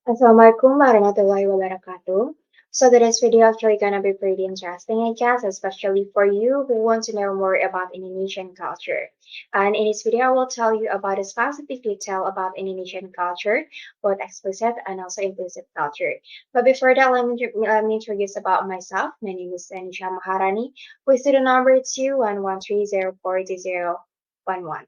Assalamualaikum warahmatullahi wabarakatuh. So today's video actually gonna be pretty interesting, I guess, especially for you who want to know more about Indonesian culture. And in this video, I will tell you about a specific detail about Indonesian culture, both explicit and also implicit culture. But before that, let me introduce about myself. My name is Denisya Maharani, who is student number 211304011.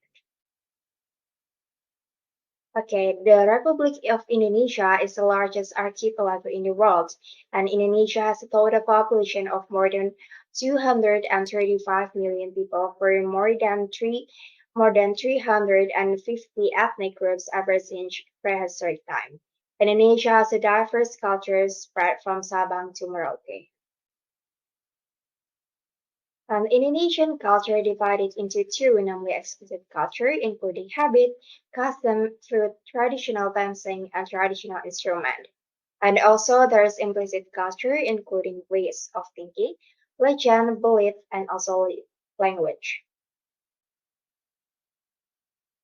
Okay, the Republic of Indonesia is the largest archipelago in the world, and Indonesia has a total population of more than 235 million people, for more than 350 ethnic groups ever since prehistoric time. Indonesia has a diverse culture spread from Sabang to Merauke. Indonesian culture divided into two, namely explicit culture, including habit, custom, food, traditional dancing, and traditional instrument. And also there's implicit culture, including ways of thinking, legend, belief, and also language.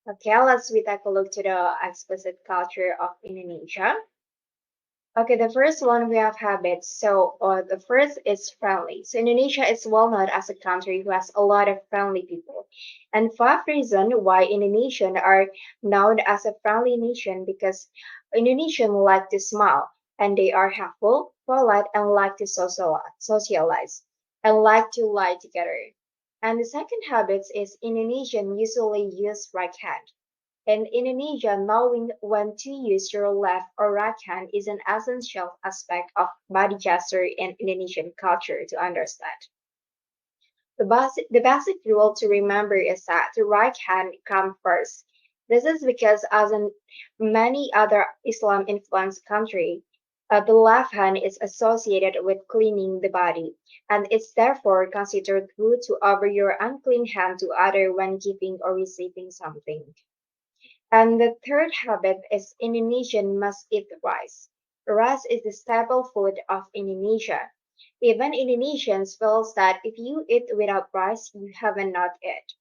Okay, we take a look to the explicit culture of Indonesia. Okay, the first one we have habits. So the first is friendly. So Indonesia is well known as a country who has a lot of friendly people. And five reasons why Indonesians are known as a friendly nation because Indonesians like to smile and they are helpful, polite, and like to socialize and like to lie together. And the second habit is Indonesian usually use right hand. In Indonesia, knowing when to use your left or right hand is an essential aspect of body gesture in Indonesian culture to understand. The basic rule to remember is that the right hand comes first. This is because, as in many other Islam-influenced countries, the left hand is associated with cleaning the body, and it's therefore considered rude to offer your unclean hand to other when giving or receiving something. And the third habit is Indonesian must eat rice. Rice is the staple food of Indonesia. Even Indonesians feel that if you eat without rice, you haven't not eat.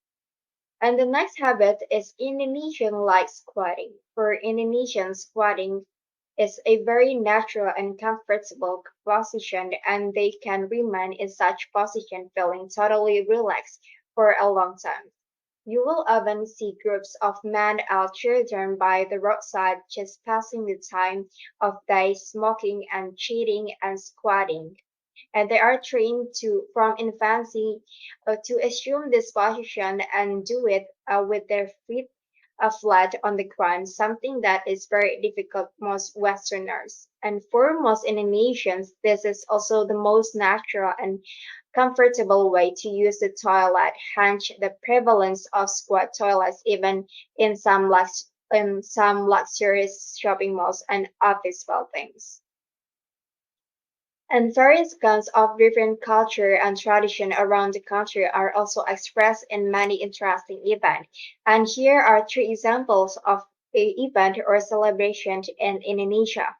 And the next habit is Indonesian like squatting. For Indonesians, squatting is a very natural and comfortable position, and they can remain in such position feeling totally relaxed for a long time. You will often see groups of men and children by the roadside just passing the time of day smoking and cheating and squatting. And they are trained from infancy to assume this position and do it with their feet flat on the ground, something that is very difficult for most Westerners. And for most Indonesians, this is also the most natural and comfortable way to use the toilet, hence the prevalence of squat toilets even in some luxurious shopping malls and office buildings. And various kinds of different culture and tradition around the country are also expressed in many interesting events. And here are three examples of a event or celebration in Indonesia.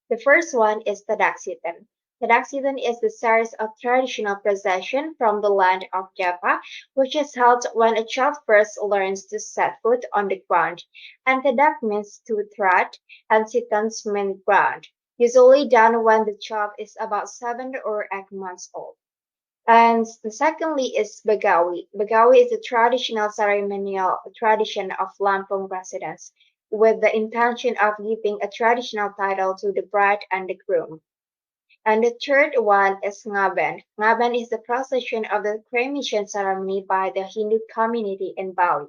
The first one is Tadaksitan. Tadaksitan is the series of traditional procession from the land of Java, which is held when a child first learns to set foot on the ground. And Tadak means to tread, and Sitans mean ground, usually done when the child is about 7 or 8 months old. And secondly is Bagawi. Bagawi is a traditional ceremonial tradition of Lampung residents with the intention of giving a traditional title to the bride and the groom. And the third one is Ngaben. Ngaben is the procession of the cremation ceremony by the Hindu community in Bali.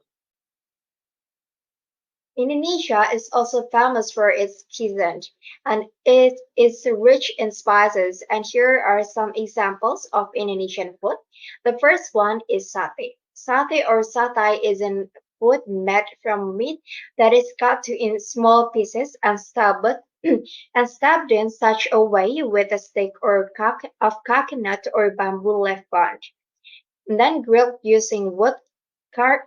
Indonesia is also famous for its cuisine, and it is rich in spices. And here are some examples of Indonesian food. The first one is satay. Satay or satay is a food made from meat that is cut in small pieces and stuffed and stuffed in such a way with a stick or of coconut or bamboo leaf bunch, and then grilled using wood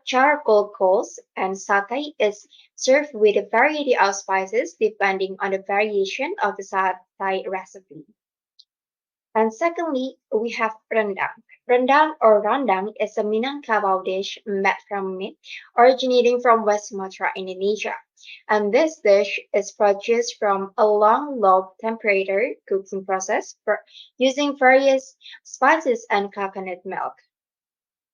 charcoal coals, and satay is served with a variety of spices depending on the variation of the satay recipe. And secondly, we have rendang. Rendang or randang is a Minangkabau dish made from meat originating from West Sumatra, Indonesia. And this dish is produced from a long low temperature cooking process using various spices and coconut milk.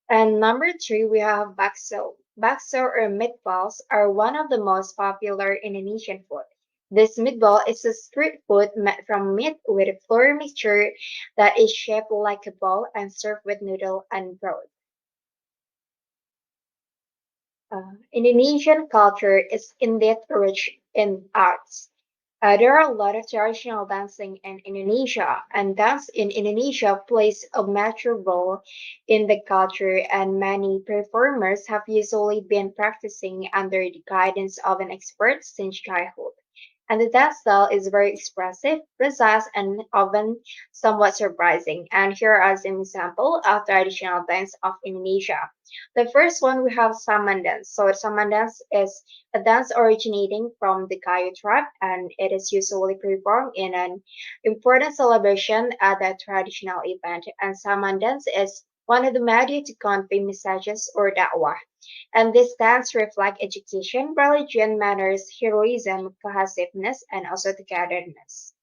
And number three, we have bakso. Bakso or meatballs are one of the most popular Indonesian food. This meatball is a street food made from meat with a flour mixture that is shaped like a ball and served with noodle and broth. Indonesian culture is indeed rich in arts. There are a lot of traditional dancing in Indonesia, and dance in Indonesia plays a major role in the culture, and many performers have usually been practicing under the guidance of an expert since childhood. And the dance style is very expressive, precise, and often somewhat surprising. And here are some example of traditional dance of Indonesia. The first one we have Saman dance. So Saman dance is a dance originating from the Gayo tribe, and it is usually performed in an important celebration at a traditional event. And Saman dance is one of the media to convey messages or da'wah. And this dance reflect education, religion, manners, heroism, cohesiveness, and also togetherness.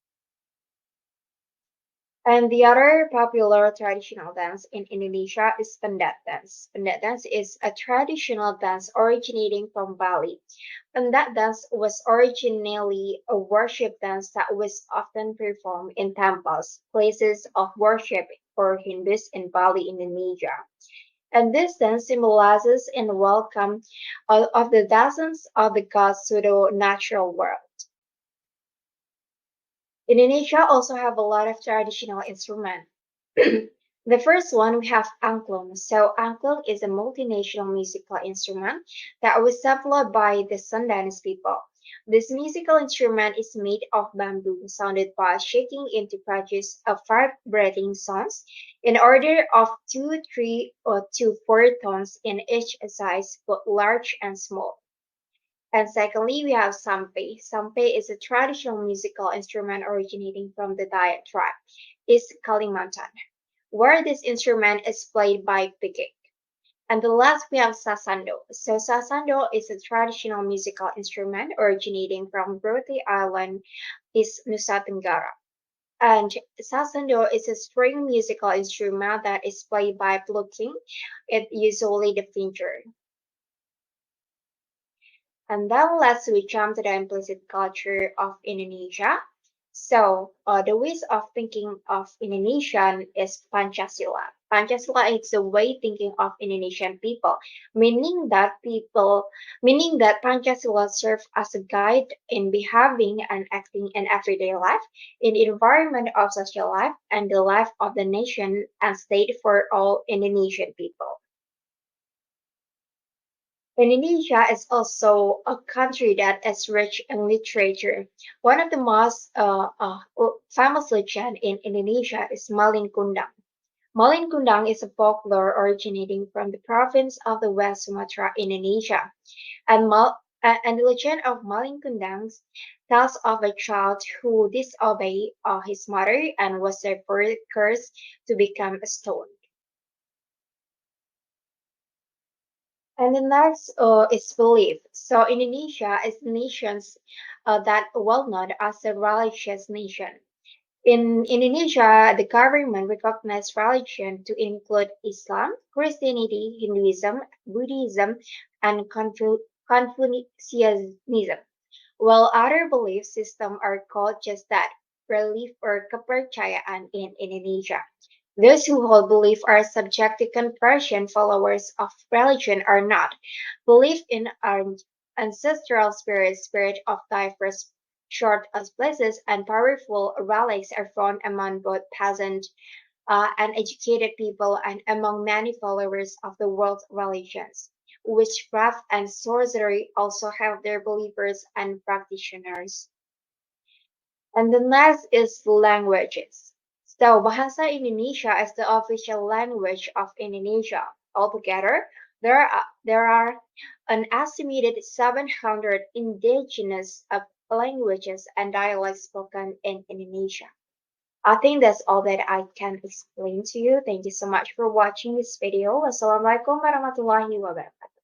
And the other popular traditional dance in Indonesia is pendat dance. Pendat dance is a traditional dance originating from Bali. Pendat dance was originally a worship dance that was often performed in temples, places of worship for Hindus in Bali, Indonesia. And this dance symbolizes and welcome of the dozens of the gods to the natural world. Indonesia also have a lot of traditional instruments. The first one we have angklung. So angklung is a multinational musical instrument that was developed by the Sundanese people. This musical instrument is made of bamboo, sounded by shaking it to produce a vibrating sounds in order of 2, 3, or 2, 4 tones in each size, both large and small. And secondly, we have sampai. Sampai is a traditional musical instrument originating from the Dayak tribe, East Kalimantan, where this instrument is played by pigik. And the last we have sasando. So sasando is a traditional musical instrument originating from Broti Island, East Nusa Tenggara. And sasando is a string musical instrument that is played by plucking it usually the finger. And then let's we jump to the implicit culture of Indonesia. So the ways of thinking of Indonesian is Pancasila. Pancasila is the way thinking of Indonesian people, meaning that Pancasila serves as a guide in behaving and acting in everyday life, in the environment of social life, and the life of the nation and state for all Indonesian people. Indonesia is also a country that is rich in literature. One of the most famous legend in Indonesia is Malin Kundang. Malin Kundang is a folklore originating from the province of the West Sumatra, Indonesia. And the legend of Malin Kundang tells of a child who disobeyed his mother and was therefore cursed to become a stone. And the next is belief. So Indonesia is the nations that well known as a religious nation. In Indonesia, the government recognized religion to include Islam, Christianity, Hinduism, Buddhism, and Confucianism, while other belief systems are called just that, belief or kepercayaan in Indonesia. Those who hold belief are subject to conversion, followers of religion are not. Belief in an ancestral spirit, spirit of diverse short as places and powerful relics are found among both peasant and educated people and among many followers of the world's religions. Witchcraft and sorcery also have their believers and practitioners. And the next is languages. So Bahasa Indonesia is the official language of Indonesia. Altogether, there are an estimated 700 indigenous languages and dialects spoken in Indonesia. I think that's all that I can explain to you. Thank you so much for watching this video. Wassalamualaikum warahmatullahi wabarakatuh.